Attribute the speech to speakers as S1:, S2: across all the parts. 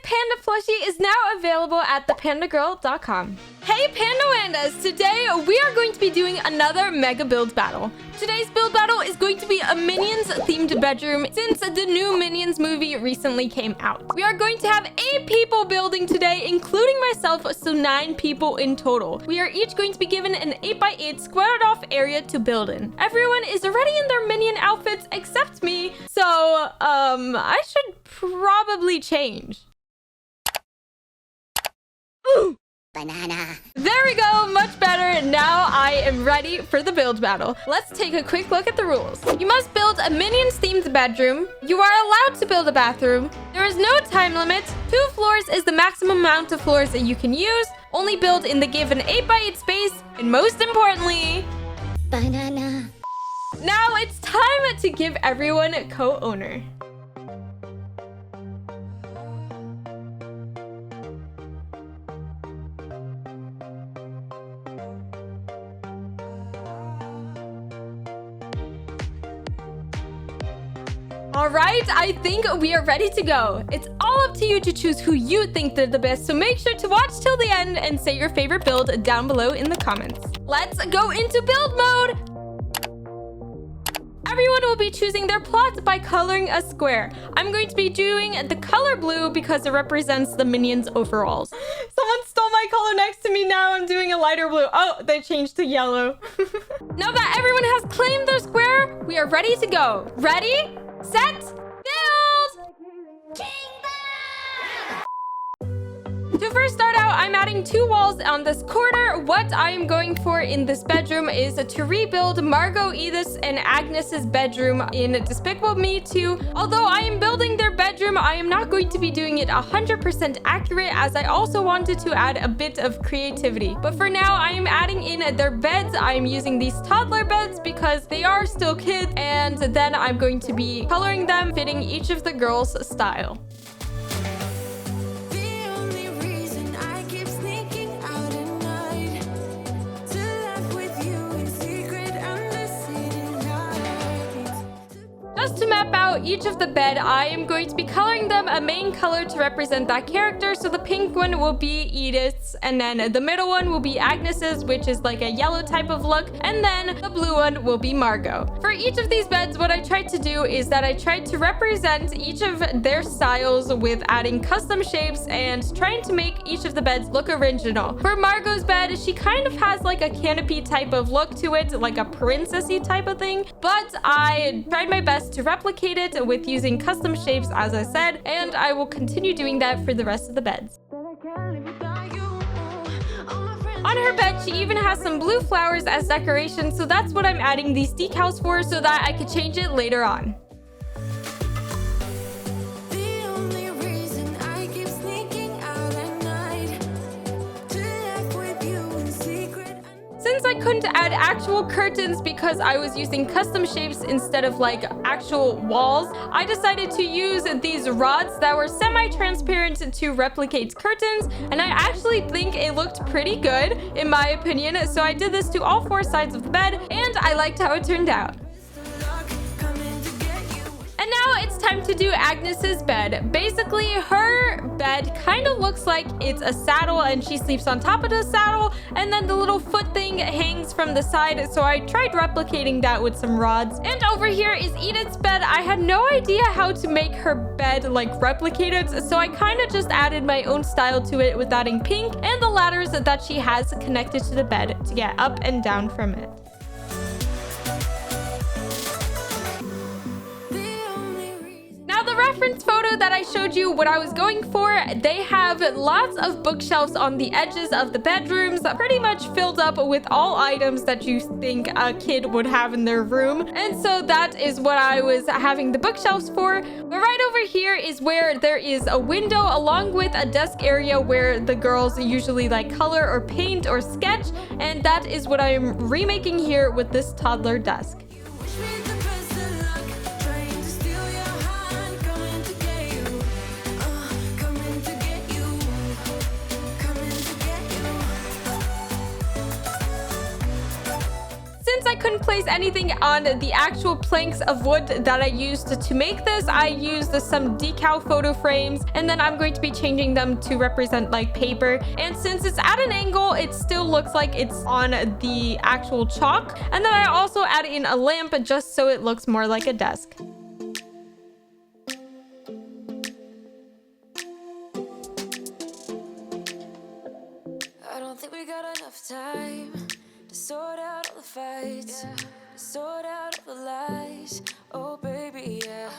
S1: Panda plushie is now available at dapandagirl.yt. Hey Pandawandas! Today we are going to be doing another mega build battle. Today's build battle is going to be a Minions themed bedroom since the new Minions movie recently came out. We are going to have 8 people building today, including myself, so 9 people in total. We are each going to be given an 8x8 squared off area to build in. Everyone is already in their Minion outfits except me, so I should probably change. Ooh!
S2: Banana.
S1: There we go, much better. Now I am ready for the build battle. Let's take a quick look at the rules. You must build a Minions themed bedroom. You are allowed to build a bathroom. There is no time limit. 2 floors is the maximum amount of floors that you can use. Only build in the given 8x8 space. And most importantly,
S2: Banana.
S1: now it's time to give everyone a co-owner. All right, I think we are ready to go. It's all up to you to choose who you think did the best, so make sure to watch till the end and say your favorite build down below in the comments. Let's go into build mode. Everyone will be choosing their plot by coloring a square. I'm going to be doing the color blue because it represents the Minions overalls. Someone stole my color next to me. Now I'm doing a lighter blue. Oh, they changed to yellow. Now that everyone has claimed their square, we are ready to go. Ready? Set, build! To first start out, I'm adding 2 walls on this corner. What I am going for in this bedroom is to rebuild Margot, Edith's, and Agnes's bedroom in Despicable Me 2. Although I am building their bedroom, I am not going to be doing it 100% accurate, as I also wanted to add a bit of creativity. But for now, I am adding in their beds. I am using these toddler beds because they are still kids, and then I'm going to be coloring them fitting each of the girls' style. Just to map out each of the bed, I am going to be coloring them a main color to represent that character. So the pink one will be Edith's, and then the middle one will be Agnes's, which is like a yellow type of look, and then the blue one will be Margot. For each of these beds, what I tried to do is that I tried to represent each of their styles with adding custom shapes and trying to make each of the beds look original. For Margot's bed, she kind of has like a canopy type of look to it, like a princessy type of thing, but I tried my best to replicate it with using custom shapes, as I said, and I will continue doing that for the rest of the beds. On her bed, she even has some blue flowers as decoration, so that's what I'm adding these decals for, so that I could change it later on. Since I couldn't add actual curtains because I was using custom shapes instead of like actual walls, I decided to use these rods that were semi-transparent to replicate curtains, and I actually think it looked pretty good in my opinion. So I did this to all 4 sides of the bed, and I liked how it turned out. And now it's time to do Agnes's bed. Basically, her bed kind of looks like it's a saddle and she sleeps on top of the saddle, and then the little foot thing hangs from the side. So I tried replicating that with some rods. And over here is Edith's bed. I had no idea how to make her bed like replicated, so I kind of just added my own style to it with adding pink and the ladders that she has connected to the bed to get up and down from it. The reference photo that I showed you what I was going for, they have lots of bookshelves on the edges of the bedrooms, pretty much filled up with all items that you think a kid would have in their room. And so that is what I was having the bookshelves for. But right over here is where there is a window along with a desk area where the girls usually like color or paint or sketch. And that is what I'm remaking here with this toddler desk. since I couldn't place anything on the actual planks of wood that I used to make this, I used some decal photo frames, and then I'm going to be changing them to represent like paper. And since it's at an angle, it still looks like it's on the actual chalk. And then I also add in a lamp just so it looks more like a desk.
S3: I don't think we got enough time to sort out all the fights, to sort out all the lies. Oh baby, yeah.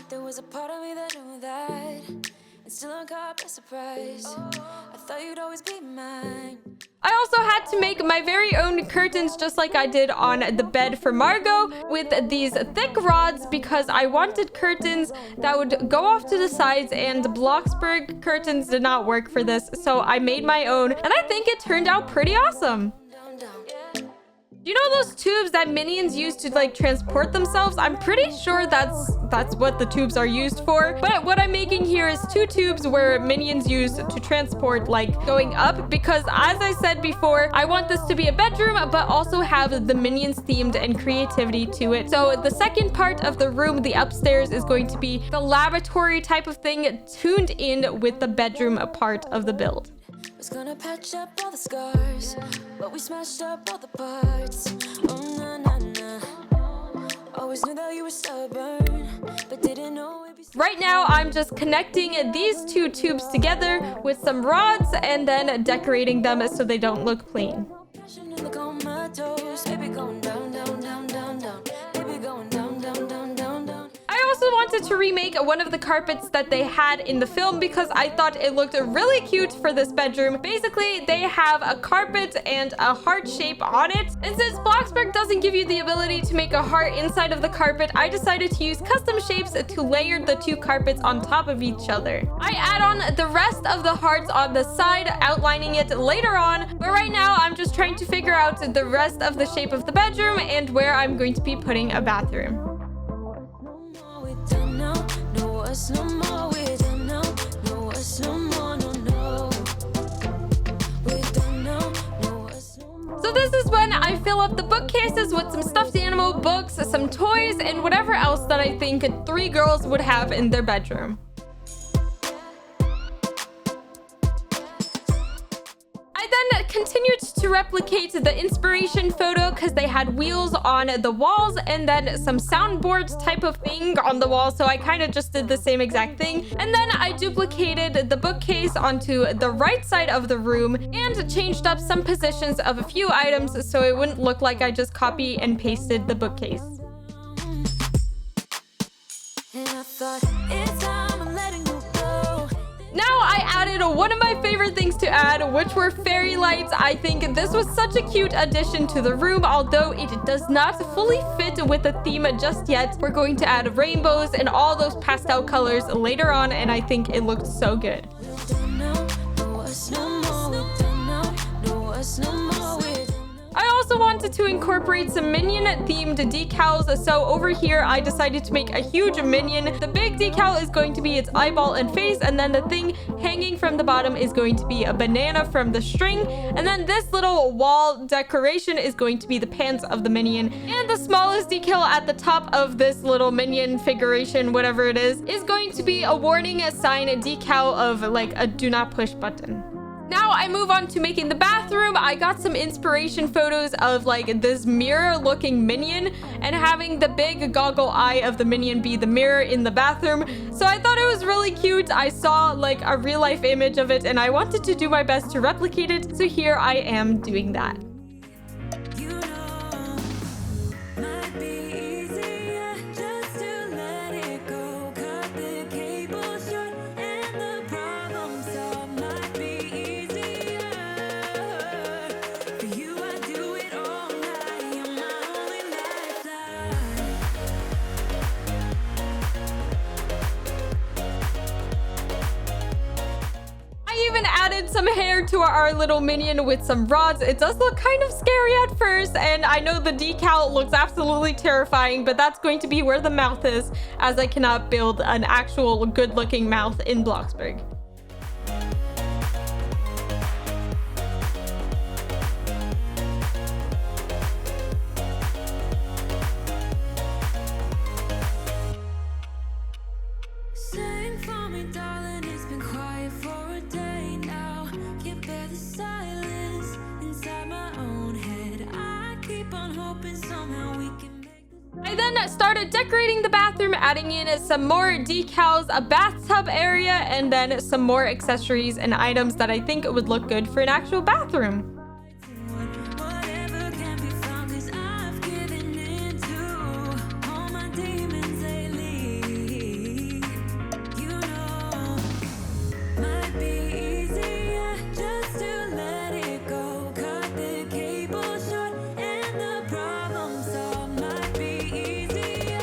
S3: There was a part of me that knew that, and still I'm caught by surprise. I thought you'd always be mine.
S1: I also had to make my very own curtains just like I did on the bed for Margot with these thick rods because I wanted curtains that would go off to the sides, and the Bloxburg curtains did not work for this, so I made my own and I think it turned out pretty awesome. You know those tubes that minions use to like transport themselves? I'm pretty sure that's what the tubes are used for. But what I'm making here is 2 tubes where minions use to transport like going up, because as I said before, I want this to be a bedroom but also have the minions themed and creativity to it. So the second part of the room, the upstairs, is going to be the laboratory type of thing tuned in with the bedroom part of the build.
S3: Was gonna patch up all the scars, but we smashed up all the parts. Oh na na na. Always knew that you were stubborn, but didn't know it'd be so.
S1: Right now, I'm just connecting these 2 tubes together with some rods and then decorating them so they don't look plain.
S3: Passion in the comatose, baby going down, down, down, down, down. Baby going down, down, down, down, down.
S1: I also wanted to remake one of the carpets that they had in the film because I thought it looked really cute for this bedroom. Basically, they have a carpet and a heart shape on it. And since Bloxburg doesn't give you the ability to make a heart inside of the carpet, I decided to use custom shapes to layer the 2 carpets on top of each other. I add on the rest of the hearts on the side, outlining it later on. But right now, I'm just trying to figure out the rest of the shape of the bedroom and where I'm going to be putting a bathroom.
S3: No more, we're done now. No us no more, no, no. We're done now. No us no more.
S1: So this is when I fill up the bookcases with some stuffed animal, books, some toys, and whatever else that I think 3 girls would have in their bedroom. I then continued to replicate the inspiration photo because they had wheels on the walls and then some soundboards type of thing on the wall, so I kind of just did the same exact thing. And then I duplicated the bookcase onto the right side of the room and changed up some positions of a few items so it wouldn't look like I just copy and pasted the bookcase.
S3: And I thought, it's time I'm letting you go.
S1: Now I added one of my favorite things to add, which were fairy lights. I think this was such a cute addition to the room, although it does not fully fit with the theme just yet. We're going to add rainbows and all those pastel colors later on, and I think it looked so good.
S3: We're done now. No us no more. We're done now. No us no more. We're done now.
S1: I also wanted to incorporate some minion themed decals, so over here I decided to make a huge minion. The big decal is going to be its eyeball and face, and then the thing hanging from the bottom is going to be a banana from the string, and then this little wall decoration is going to be the pants of the minion. And the smallest decal at the top of this little minion figuration, whatever it is going to be a warning sign decal of like a do not push button. Now I move on to making the bathroom. I got some inspiration photos of like this mirror looking minion and having the big goggle eye of the minion be the mirror in the bathroom. So I thought it was really cute. I saw like a real life image of it and I wanted to do my best to replicate it. So here I am doing that.
S3: You know, might be easier just to let it go. Cut the cable short and the problem solved. Might be easier for you. I do it all night. You're my only lifeline.
S1: I even added some hair to our little minion with some rods. It does look kind of scary at first, and I know the decal looks absolutely terrifying, but that's going to be where the mouth is, as I cannot build an actual good-looking mouth in Bloxburg.
S3: hoping somehow we can make
S1: I then started decorating the bathroom, adding in some more decals, a bathtub area, and then some more accessories and items that I think would look good for an actual bathroom.
S3: whatever can be found, 'cause I've given in to all my demons lately. You know, might be easier just to let it go. Cut the cable short and the problem solved. Might be easier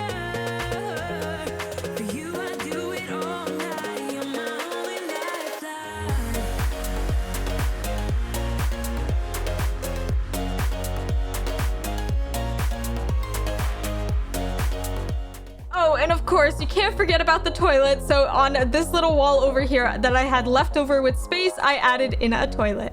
S3: for you. I do it all night. You're my only lifeline.
S1: Oh, and of course, you can't forget about the toilet. So on this little wall over here that I had left over with space, I added in a toilet.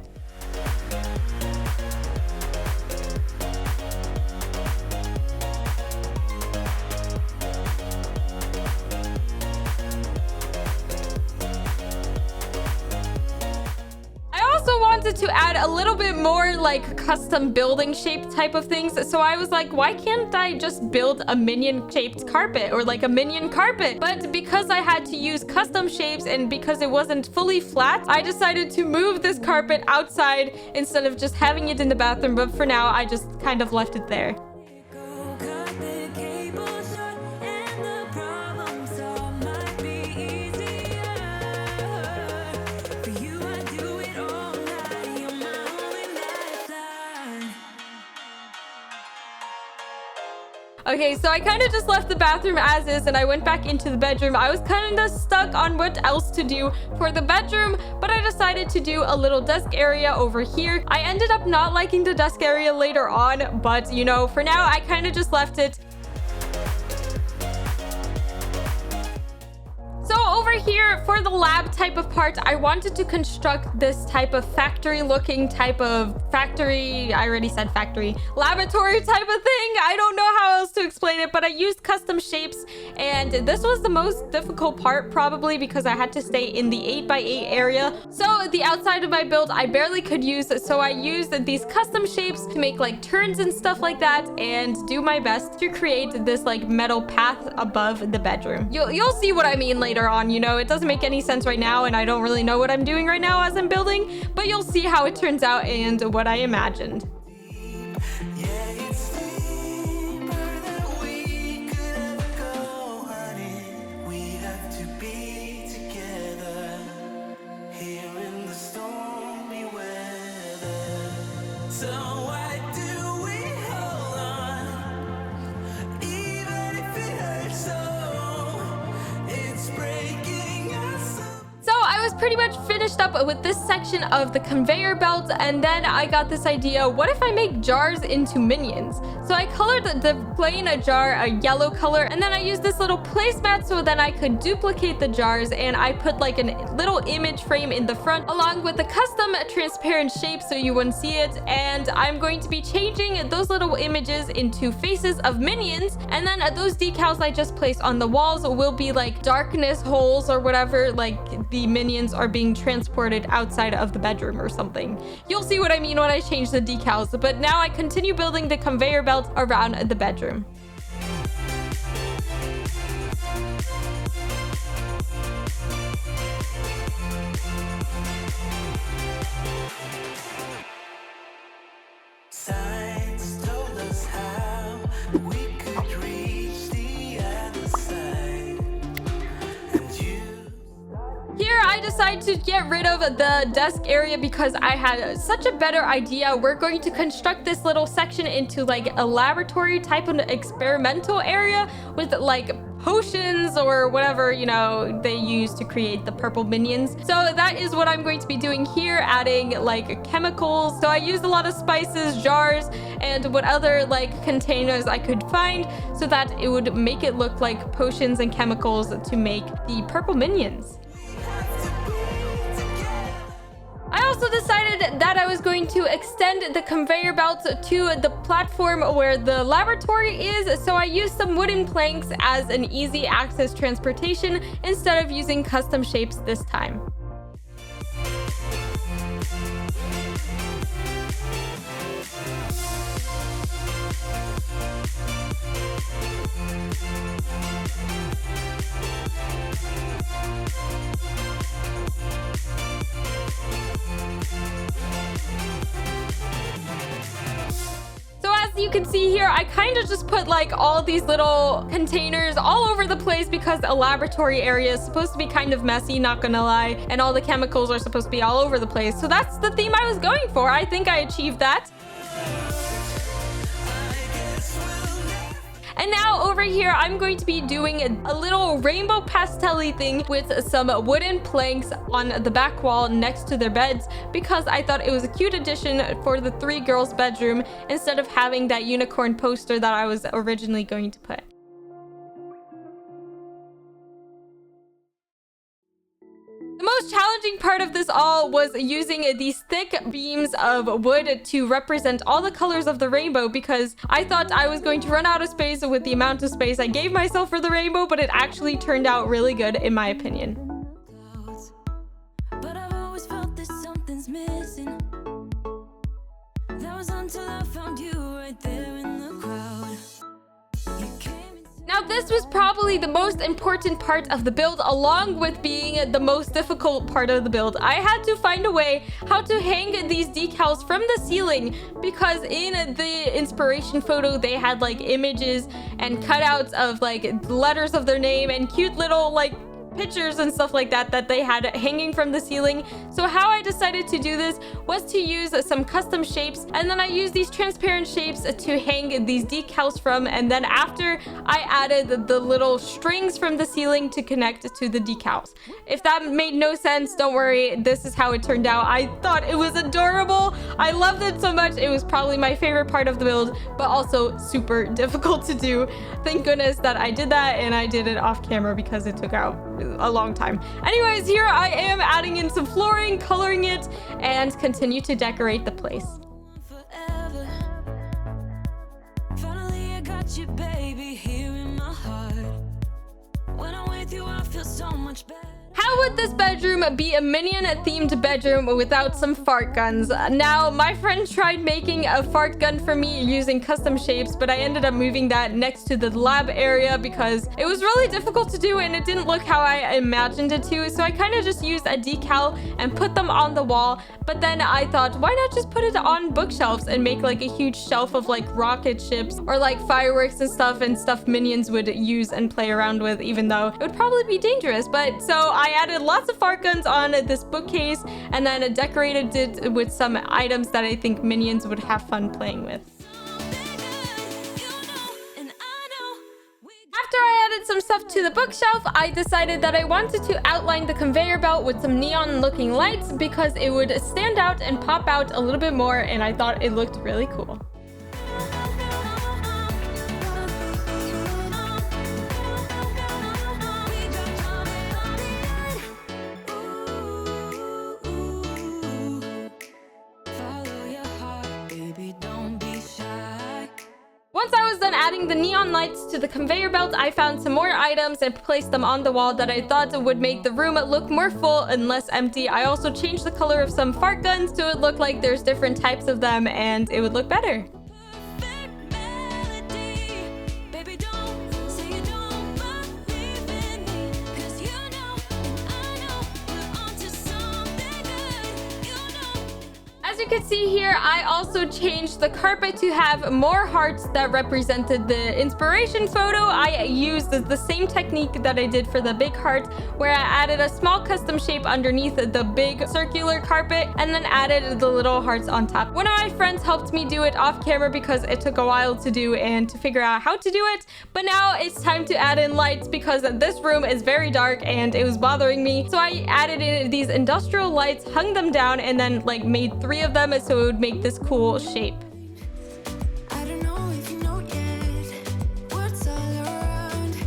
S1: I also wanted to add a little bit more like custom building shape type of things. So I was like, why can't I just build a minion shaped carpet or like a minion carpet? But because I had to use custom shapes and because it wasn't fully flat, I decided to move this carpet outside instead of just having it in the bathroom. But for now, I just kind of left it there.
S3: Go cut the cable short and the problem solved. Might be easier for you. I do it all night. You're my only lifeline.
S1: Okay, so I kind of just left the bathroom as is and I went back into the bedroom. I was kind of stuck on what else to do for the bedroom, but I decided to do a little desk area over here. I ended up not liking the desk area later on, but you know, for now, I kind of just left it. So over here for the lab type of part, I wanted to construct this type of factory looking type of factory. I already said factory, laboratory type of thing. I don't know how else to explain it, but I used custom shapes and this was the most difficult part probably because I had to stay in the 8x8 area. So the outside of my build, I barely could use. So I used these custom shapes to make like turns and stuff like that and do my best to create this like metal path above the bedroom. You'll see what I mean later on. You know, it doesn't make any sense right now and I don't really know what I'm doing right now as I'm building, but you'll see how it turns out and what I imagined. Pretty much finished up with this section of the conveyor belt and then I got this idea, what if I make jars into minions? So I colored the plain jar a yellow color and then I used this little placemat so then I could duplicate the jars and I put like a little image frame in the front along with the custom transparent shape so you wouldn't see it, and I'm going to be changing those little images into faces of minions and then those decals I just placed on the walls will be like darkness holes or whatever, like the minions are being transported outside of the bedroom or something. You'll see what I mean when I change the decals, but now I continue building the conveyor belt around the bedroom.
S3: Science told us how we could reach the other side. And you
S1: Here I decide to get rid of the desk area because I had such a better idea. We're going to construct this little section into like a laboratory type of experimental area with like potions or whatever, you know, they use to create the purple minions. So that is what I'm going to be doing here, adding like chemicals. So I used a lot of spices, jars, and what other like containers I could find so that it would make it look like potions and chemicals to make the purple minions. I also decided that I was going to extend the conveyor belt to the platform where the laboratory is, so I used some wooden planks as an easy access transportation instead of using custom shapes this time. You can see here, I kind of just put like all these little containers all over the place because a laboratory area is supposed to be kind of messy, not gonna lie, and all the chemicals are supposed to be all over the place. So that's the theme I was going for. I think I achieved that. And now over here, I'm going to be doing a little rainbow pastel-y thing with some wooden planks on the back wall next to their beds because I thought it was a cute addition for the 3 girls' bedroom instead of having that unicorn poster that I was originally going to put. The most challenging part of this all was using these thick beams of wood to represent all the colors of the rainbow because I thought I was going to run out of space with the amount of space I gave myself for the rainbow, but it actually turned out really good in my opinion.
S3: But I've always felt that something's missing. That was until I found you right there in the crowd. You came.
S1: Now this was probably the most important part of the build, along with being the most difficult part of the build. I had to find a way how to hang these decals from the ceiling because in the inspiration photo they had like images and cutouts of like letters of their name and cute little like pictures and stuff like that that they had hanging from the ceiling. So how I decided to do this was to use some custom shapes, and then I used these transparent shapes to hang these decals from, and then after I added the little strings from the ceiling to connect to the decals. If that made no sense, don't worry, this is how it turned out. I thought it was adorable. I loved it so much. It was probably my favorite part of the build, but also super difficult to do. Thank goodness that I did that, and I did it off camera because it took out a long time. Anyways, here I am adding in some flooring, coloring it, and continue to decorate the place.
S3: Forever. Finally, I got you, baby, here in my heart. When I'm with you, I feel so much better.
S1: How would this bedroom be a minion-themed bedroom without some fart guns? Now, my friend tried making a fart gun for me using custom shapes, but I ended up moving that next to the lab area because it was really difficult to do and it didn't look how I imagined it to. So I kind of just used a decal and put them on the wall. But then I thought, why not just put it on bookshelves and make like a huge shelf of like rocket ships or like fireworks and stuff minions would use and play around with, even though it would probably be dangerous. But so I added lots of fart guns on this bookcase and then decorated it with some items that I think minions would have fun playing with. After I added some stuff to the bookshelf, I decided that I wanted to outline the conveyor belt with some neon looking lights because it would stand out and pop out a little bit more, and I thought it looked really cool. Once I was done adding the neon lights to the conveyor belt, I found some more items and placed them on the wall that I thought would make the room look more full and less empty. I also changed the color of some fart guns so it looked like there's different types of them and it would look better. As you can see here, I also changed the carpet to have more hearts that represented the inspiration photo. I used the same technique that I did for the big heart, where I added a small custom shape underneath the big circular carpet and then added the little hearts on top. One of my friends helped me do it off camera because it took a while to do and to figure out how to do it. But now it's time to add in lights because this room is very dark and it was bothering me. So I added in these industrial lights, hung them down, and then like made 3 of them so it would make this cool shape.
S3: I don't know if you know yet what's all around,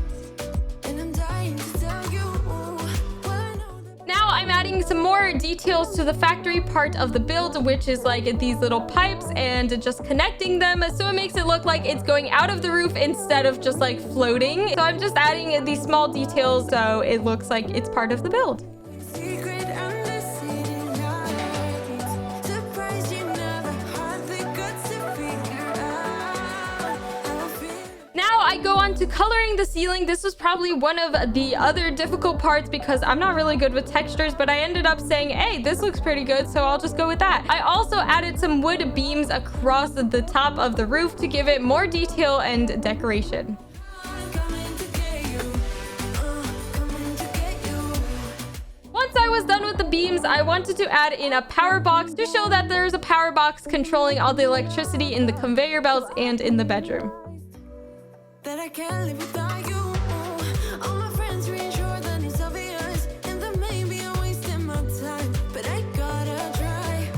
S3: and I'm dying to tell you what I know.
S1: Now I'm adding some more details to the factory part of the build, which is like these little pipes and just connecting them so it makes it look like it's going out of the roof instead of just like floating. So I'm just adding these small details so it looks like it's part of the build.
S3: Secret under city lights.
S1: to coloring the ceiling. This was probably one of the other difficult parts because I'm not really good with textures, but I ended up saying, hey, this looks pretty good, so I'll just go with that. I also added some wood beams across the top of the roof to give it more detail and decoration. Once I was done with the beams, I wanted to add in a power box to show that there's a power box controlling all the electricity in the conveyor belts and in the bedroom.
S3: That I can't live without you. All my friends reassure that it's obvious, and that maybe I'm wasting my time, but I gotta try.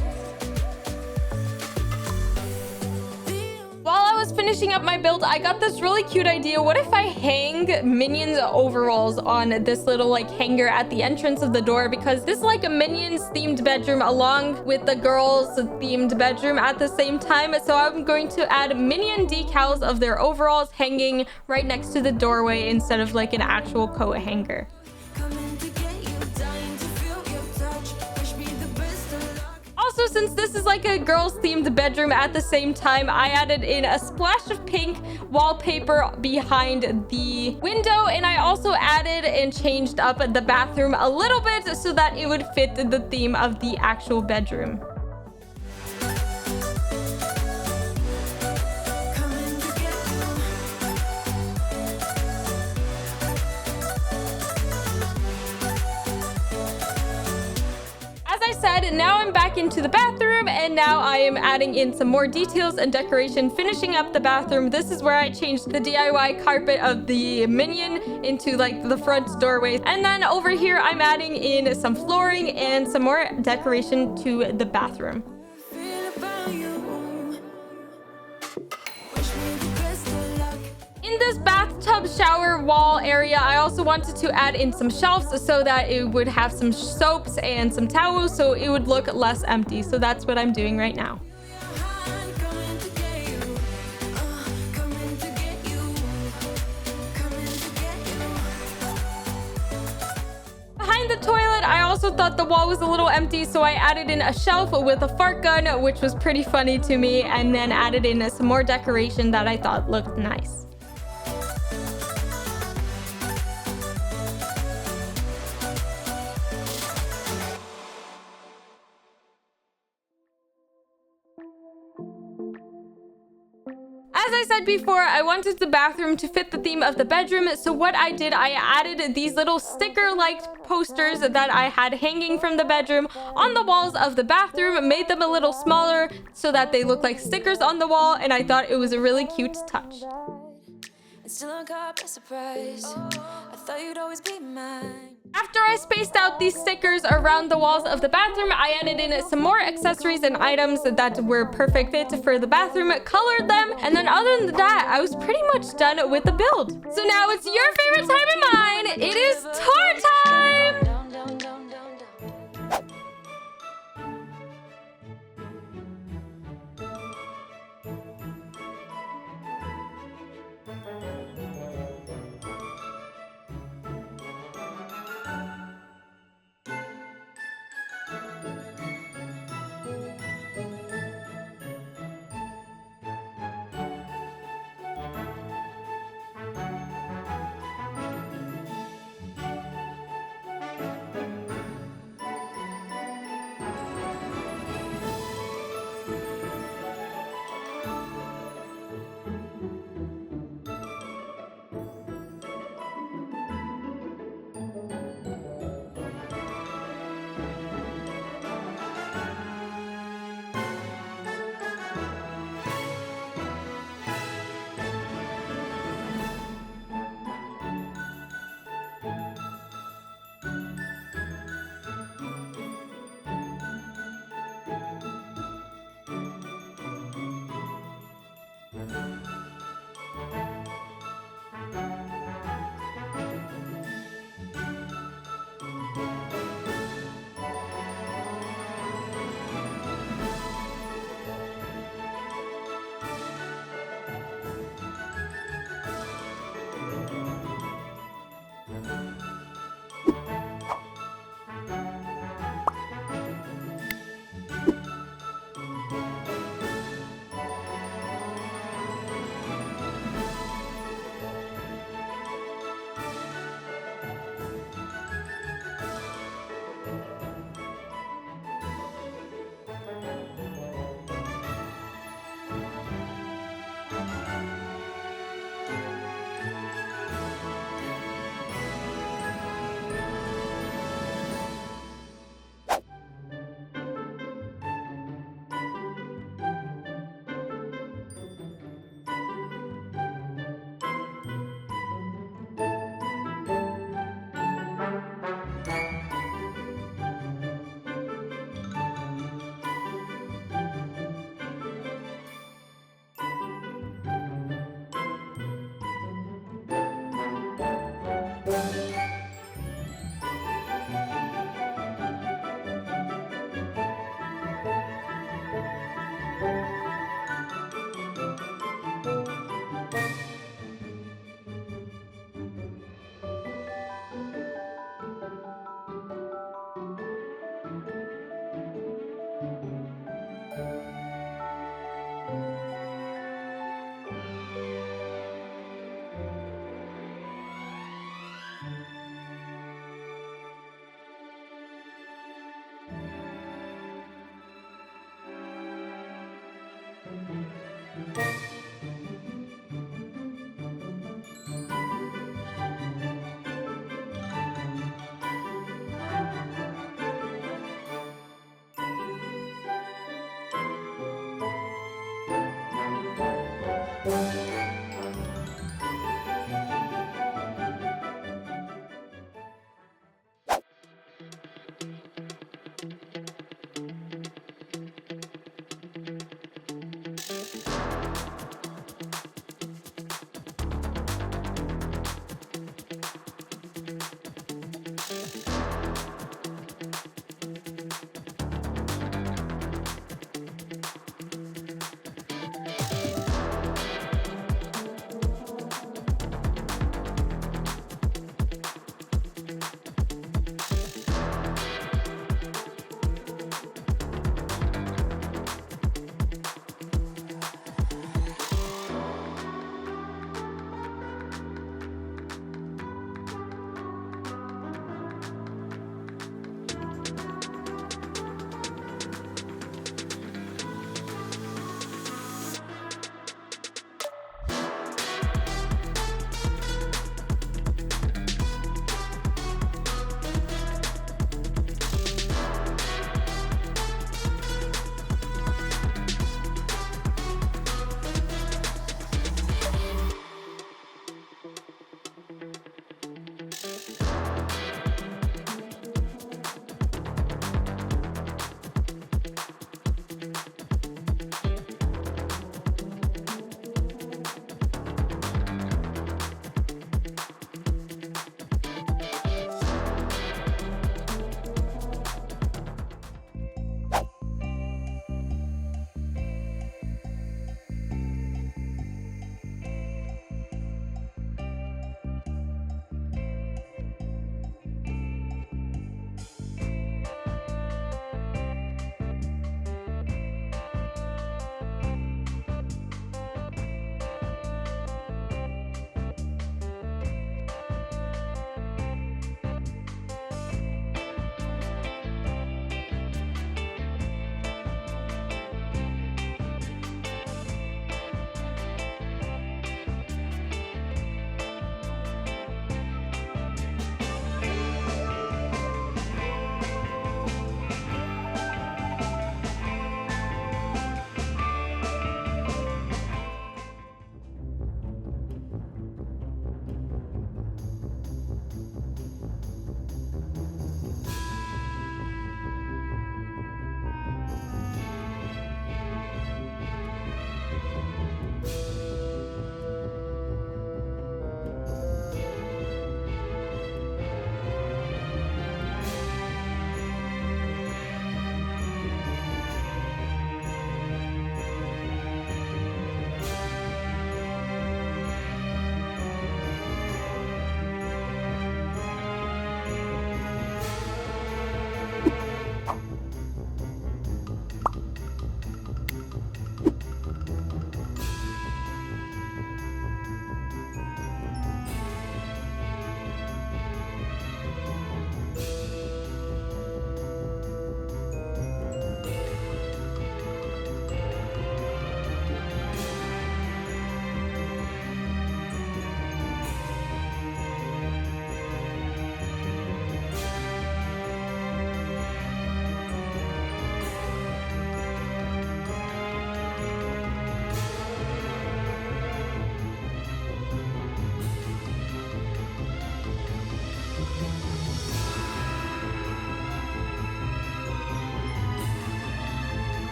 S1: While I was finishing up my build, I got this really cute idea. What if I hang Minions overalls on this little like hanger at the entrance of the door? Because this is like a Minions themed bedroom along with the girls themed bedroom at the same time. So I'm going to add Minion decals of their overalls hanging right next to the doorway instead of like an actual coat hanger.
S3: Coming to get you, dying to feel your touch. Wish me the best of luck.
S1: Also, since this is like a girls themed bedroom at the same time, I added in a splash of pink wallpaper behind the window, and I also added and changed up the bathroom a little bit so that it would fit the theme of the actual bedroom.
S3: Coming to get you.
S1: As I said, now I'm back into the bathroom, and now I am adding in some more details and decoration, finishing up the bathroom. This is where I changed the DIY carpet of the Minion into like the front doorway. And then over here, I'm adding in some flooring and some more decoration to the bathroom.
S3: Feel about you. Wish me the best of luck.
S1: In this bathtub shower wall area, I also wanted to add in some shelves so that it would have some soaps and some towels so it would look less empty. So that's what I'm doing right now.
S3: Coming to get you. Coming to get you. Coming to get you.
S1: Behind the toilet, I also thought the wall was a little empty, so I added in a shelf with a fart gun, which was pretty funny to me, and then added in some more decoration that I thought looked nice. As I said before, I wanted the bathroom to fit the theme of the bedroom, so what I did, I added these little sticker-like posters that I had hanging from the bedroom on the walls of the bathroom, made them a little smaller so that they look like stickers on the wall, and I thought it was a really cute touch.
S3: And still I'm caught by surprise. I thought you'd always be mine.
S1: After I spaced out these stickers around the walls of the bathroom, I added in some more accessories and items that were perfect fit for the bathroom, colored them, and then other than that, I was pretty much done with the build. So now it's your favorite time and mine. It is tour time!
S3: Down, down, down, down, down.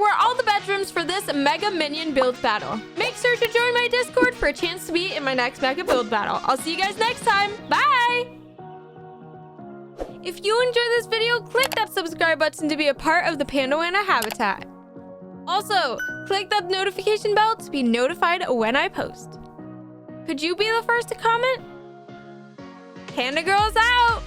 S1: were all the bedrooms for this mega minion build battle. Make sure to join my Discord for a chance to be in my next mega build battle. I'll see you guys next time. Bye! If you enjoyed this video, click that subscribe button to be a part of the Panda habitat. Also, click that notification bell to be notified when I post. Could you be the first to comment? Panda Girl's out!